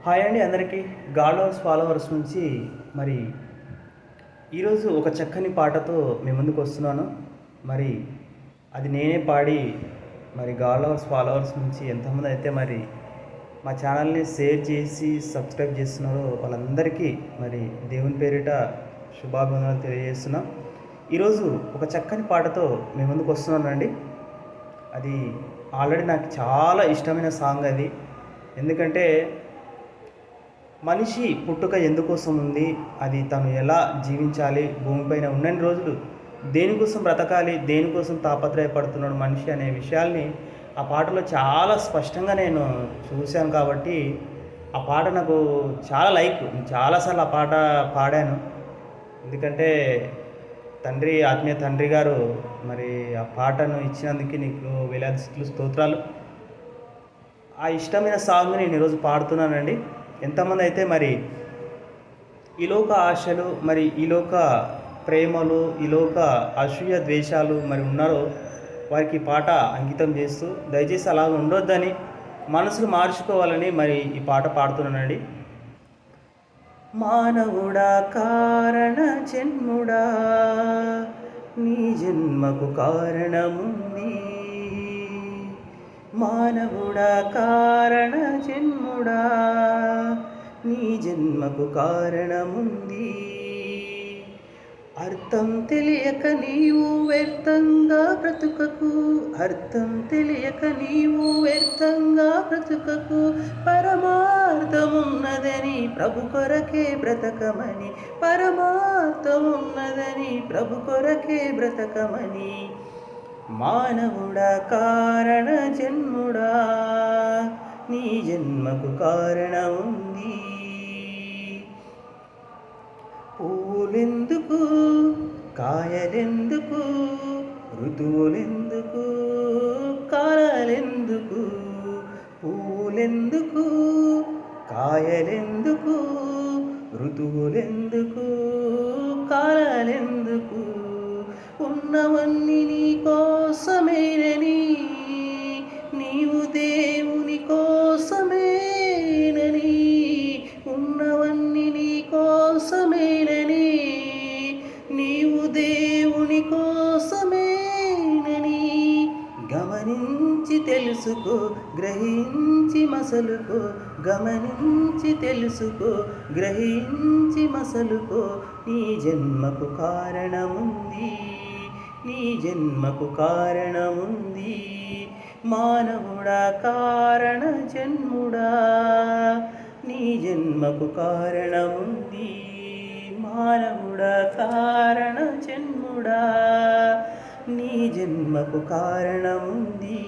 Hi అండి అందరికీ. God loves followers నుంచి మరి ఈరోజు ఒక చక్కని పాటతో మీ ముందుకు వస్తున్నాను. మరి అది నేనే పాడి మరి గాడ్ లవ్స్ ఫాలోవర్స్ నుంచి ఎంతమంది అయితే మరి మా ఛానల్ని షేర్ చేసి సబ్స్క్రైబ్ చేస్తున్నారో వాళ్ళందరికీ మరి దేవుని పేరిట శుభాభివందనాలు తెలియజేస్తున్నాం. ఈరోజు ఒక చక్కని పాటతో మీ ముందుకు వస్తున్నానండి. అది ఆల్రెడీ నాకు చాలా ఇష్టమైన సాంగ్ అది. ఎందుకంటే మనిషి పుట్టుక ఎందుకోసం ఉంది, అది తను ఎలా జీవించాలి, భూమిపైన ఉన్నన్ని రోజులు దేనికోసం బ్రతకాలి, దేనికోసం తాపత్రయపడుతున్నాడు మనిషి అనే విషయాల్ని ఆ పాటలో చాలా స్పష్టంగా నేను చూశాను. కాబట్టి ఆ పాట నాకు చాలా లైక్. చాలాసార్లు ఆ పాట పాడాను. ఎందుకంటే ఆత్మీయ తండ్రి గారు మరి ఆ పాటను ఇచ్చినందుకు నీకు వేలాది స్తోత్రాలు. ఆ ఇష్టమైన సాంగ్ని నేను ఈరోజు పాడుతున్నానండి. ఎంతమంది అయితే మరి ఈలోక ఆశలు, మరి ఈలోక ప్రేమలు, ఈలోక అసూయ ద్వేషాలు మరి ఉన్నారో వారికి పాట అంకితం చేస్తూ, దయచేసి అలా ఉండొద్దని, మనసును మార్చుకోవాలని మరి ఈ పాట పాడుతున్నానండి. మానవుడా కారణ జన్ముడా, నీ జన్మకు కారణముంది. మానవుడా కారణ జన్ముడా, నీ జన్మకు కారణముంది. అర్థం తెలియక నీవు వ్యర్థంగా బ్రతుకకు, అర్థం తెలియక నీవు వ్యర్థంగా బ్రతుకకు. పరమార్థమున్నదని ప్రభు కొరకే బ్రతకమని, పరమార్థమున్నదని ప్రభు కొరకే బ్రతకమని. మానవుడా కారణ జన్ముడా, నీ జన్మకు కారణముంది. పూలెందుకు, కాయలెందుకు, ఋతువులెందుకు, కాలాలెందుకు. పూలెందుకు, కాయలెందుకు, ఋతువులెందుకు, కాలాలెందుకు. ఉన్నవన్నీ నీ కోసమేనని, నీవు దేవుని కోసమేనని. ఉన్నవన్నీ నీ కోసమేనని, నీవు దేవుని కోసమేనని. గమనించి తెలుసుకో, గ్రహించి మసలుకో, గమనించి తెలుసుకో, గ్రహించి మసలుకో. నీ జన్మకు కారణముంది, నీ జన్మకు కారణముంది. మానవుడా కారణ జన్ముడా, నీ జన్మకు కారణముంది. మానవుడా కారణ జన్ముడా, నీ జన్మకు కారణముంది.